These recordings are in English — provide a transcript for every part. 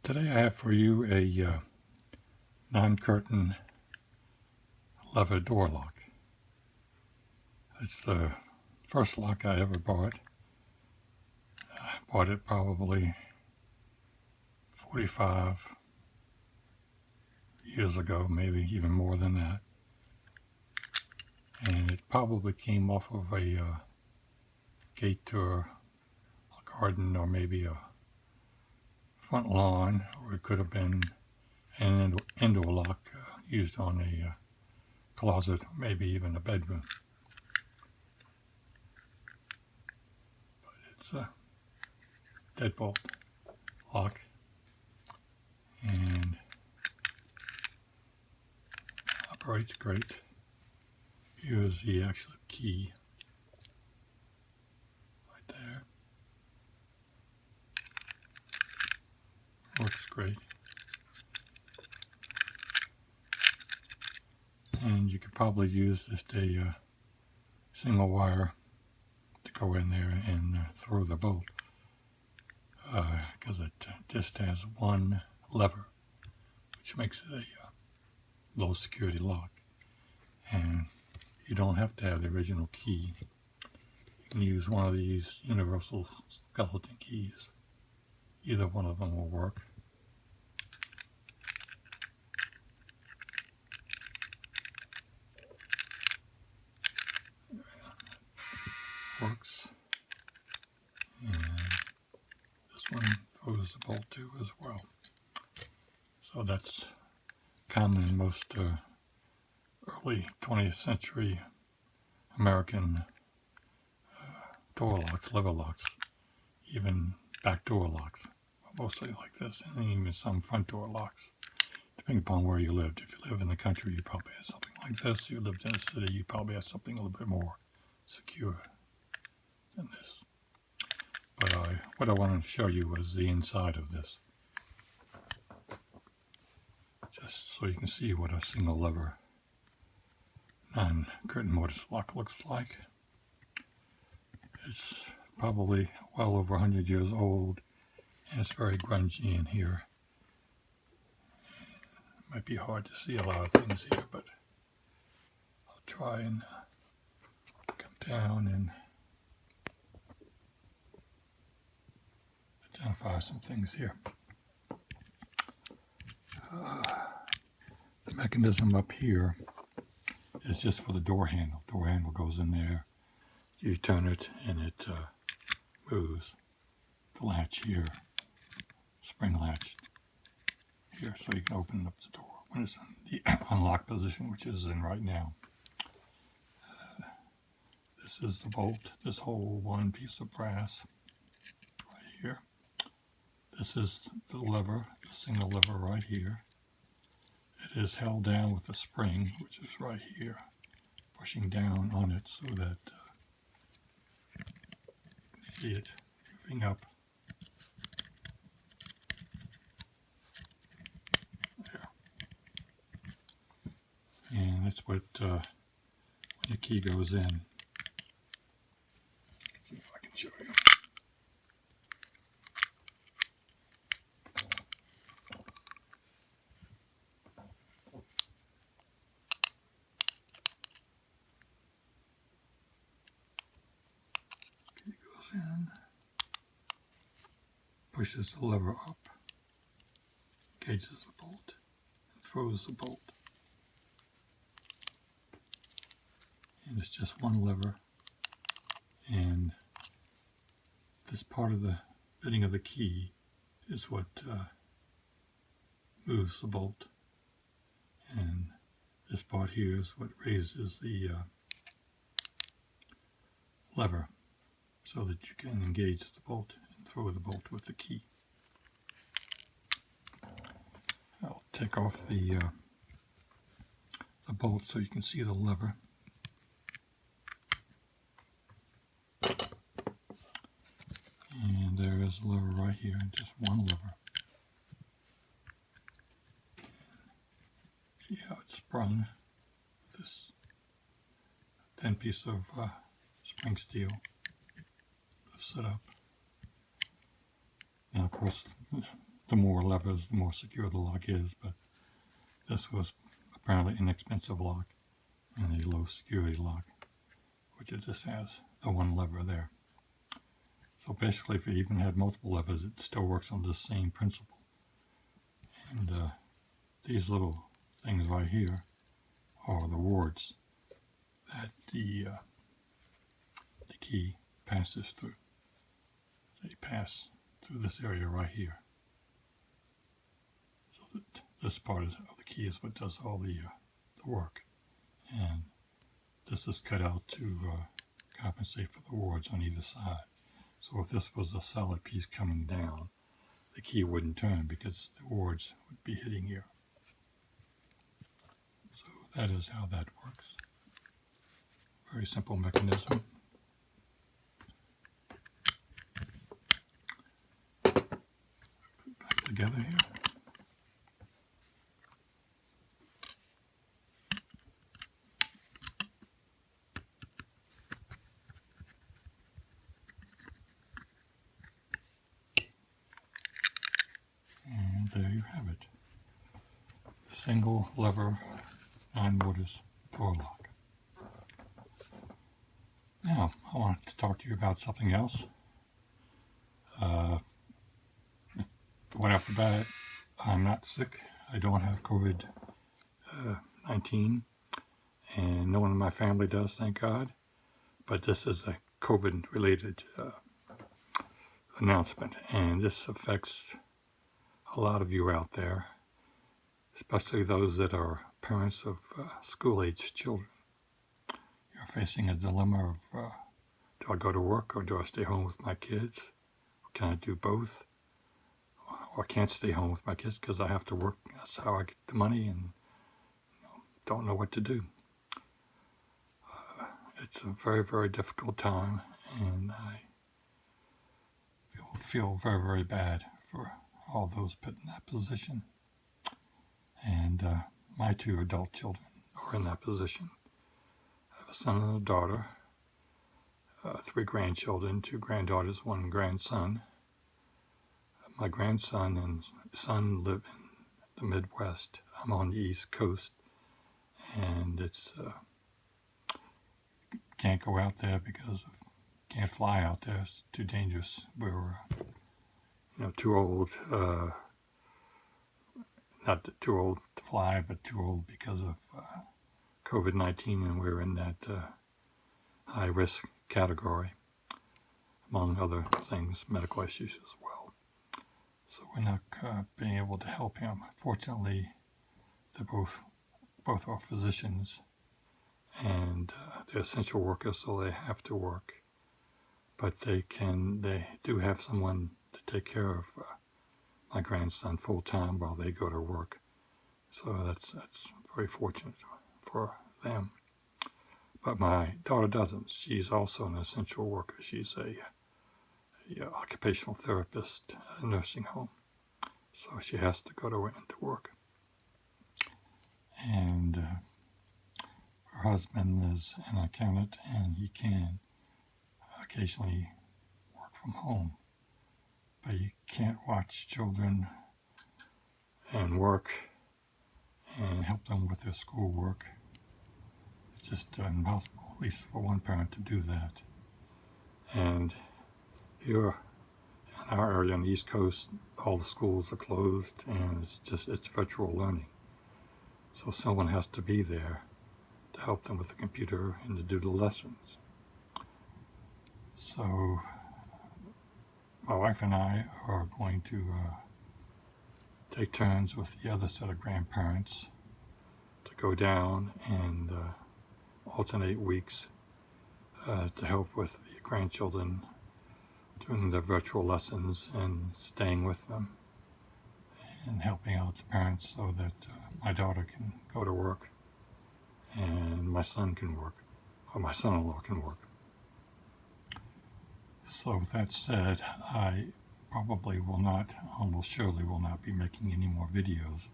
Today I have for you a non-curtain lever door lock. It's the first lock I ever bought. I bought it probably 45 years ago, maybe even more than that. And it probably came off of a gate to a garden, or maybe a front lawn, or it could have been an indoor lock used on a closet, maybe even a bedroom. But it's a deadbolt lock, and operates great. Here's the actual key right there. Works great. And you could probably use just a single wire to go in there and throw the bolt, because it just has one lever, which makes it a low security lock. And you don't have to have the original key. You can use one of these universal skeleton keys. Either one of them will work. Works. And this one throws the bolt too as well. So that's common in most early 20th century American door locks, lever locks, even back door locks, mostly like this, and even some front door locks, depending upon where you lived. If you live in the country, you probably have something like this. If you lived in a city, you probably have something a little bit more secure than this. But what I wanted to show you was the inside of this, just so you can see what a single lever non-curtain mortise lock looks like. It's probably well over 100 years old, and it's very grungy in here. It might be hard to see a lot of things here, but I'll try and come down and identify some things here. The mechanism up here is just for the door handle. Door handle goes in there. You turn it and it moves. The latch here, spring latch here, so you can open up the door when it's in the unlocked position, which it is in right now. This is the bolt, this whole one piece of brass right here. This is the lever, the single lever right here. It is held down with a spring, which is right here, pushing down on it so that you can see it moving up. There. And that's what, when the key goes in. Let's see if I can show you. In, pushes the lever up, engages the bolt, and throws the bolt. And it's just one lever, and this part of the bitting of the key is what moves the bolt, and this part here is what raises the lever, so that you can engage the bolt and throw the bolt with the key. I'll take off the bolt so you can see the lever. And there is the lever right here, just one lever. See how it's sprung with this thin piece of spring steel. Set up. Now, of course, the more levers, the more secure the lock is, but this was apparently inexpensive lock and a low security lock, which it just has the one lever there. So basically, if you even had multiple levers, it still works on the same principle. And these little things right here are the wards that the key passes through. They pass through this area right here. So that this part of the key is what does all the work. And this is cut out to compensate for the wards on either side. So if this was a solid piece coming down, the key wouldn't turn because the wards would be hitting here. So that is how that works. Very simple mechanism. Put it back together here. And there you have it. Single lever 9 mortise door lock. Now, I want to talk to you about something else. Right off the bat, I'm not sick. I don't have COVID-19, and no one in my family does, thank God. But this is a COVID-related announcement, and this affects a lot of you out there, especially those that are parents of school-aged children. You're facing a dilemma of, do I go to work or do I stay home with my kids? Can I do both? Or I can't stay home with my kids because I have to work. That's how I get the money, and don't know what to do. It's a very, very difficult time, and I feel very, very bad for all those put in that position. And my 2 adult children are in that position. I have a son and a daughter, 3 grandchildren, 2 granddaughters, 1 grandson. My grandson and son live in the Midwest. I'm on the East Coast, and it's can't go out there because can't fly out there. It's too dangerous. We're too old. Not too old to fly, but too old because of COVID-19, and we're in that high risk category, among other things, medical issues as well. So we're not being able to help him. Fortunately, they're both are physicians, and they're essential workers, so they have to work. But they do have someone to take care of my grandson full time while they go to work. So that's very fortunate for them. But my daughter doesn't. She's also an essential worker. She's a occupational therapist at a nursing home. So she has to go into work. And her husband is an accountant, and he can occasionally work from home. But you can't watch children and work and help them with their schoolwork. It's just impossible, at least for one parent, to do that. And here in our area on the East Coast, all the schools are closed, and it's virtual learning. So someone has to be there to help them with the computer and to do the lessons. So my wife and I are going to take turns with the other set of grandparents to go down and alternate weeks to help with the grandchildren doing their virtual lessons and staying with them and helping out the parents so that my daughter can go to work and my son can work, or my son-in-law can work. So with that said, I probably will not, almost surely will not be making any more videos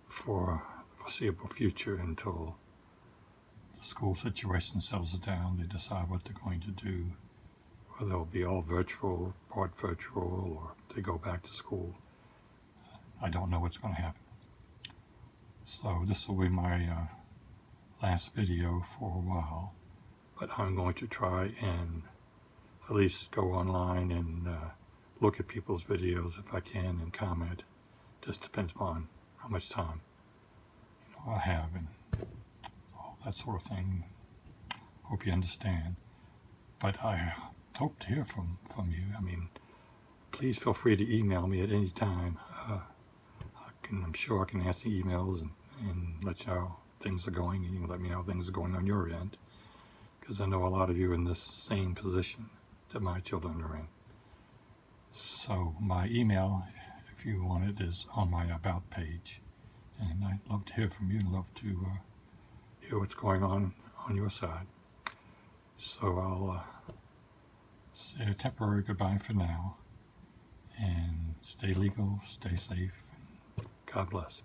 for the foreseeable future until the school situation settles down. They decide what they're going to do, whether it'll be all virtual, part virtual, or they go back to school. I don't know what's going to happen. So this will be my last video for a while, but I'm going to try and at least go online and look at people's videos if I can and comment. Just depends upon how much time I have and all that sort of thing. Hope you understand. But I hope to hear from you. I mean, please feel free to email me at any time. I'm sure I can answer emails and let you know how things are going, and you can let me know how things are going on your end, because I know a lot of you are in this same position that my children are in. So my email, if you want it, is on my About page, and I'd love to hear from you and love to hear what's going on your side. So I'll say a temporary goodbye for now, and stay legal, stay safe, and God bless.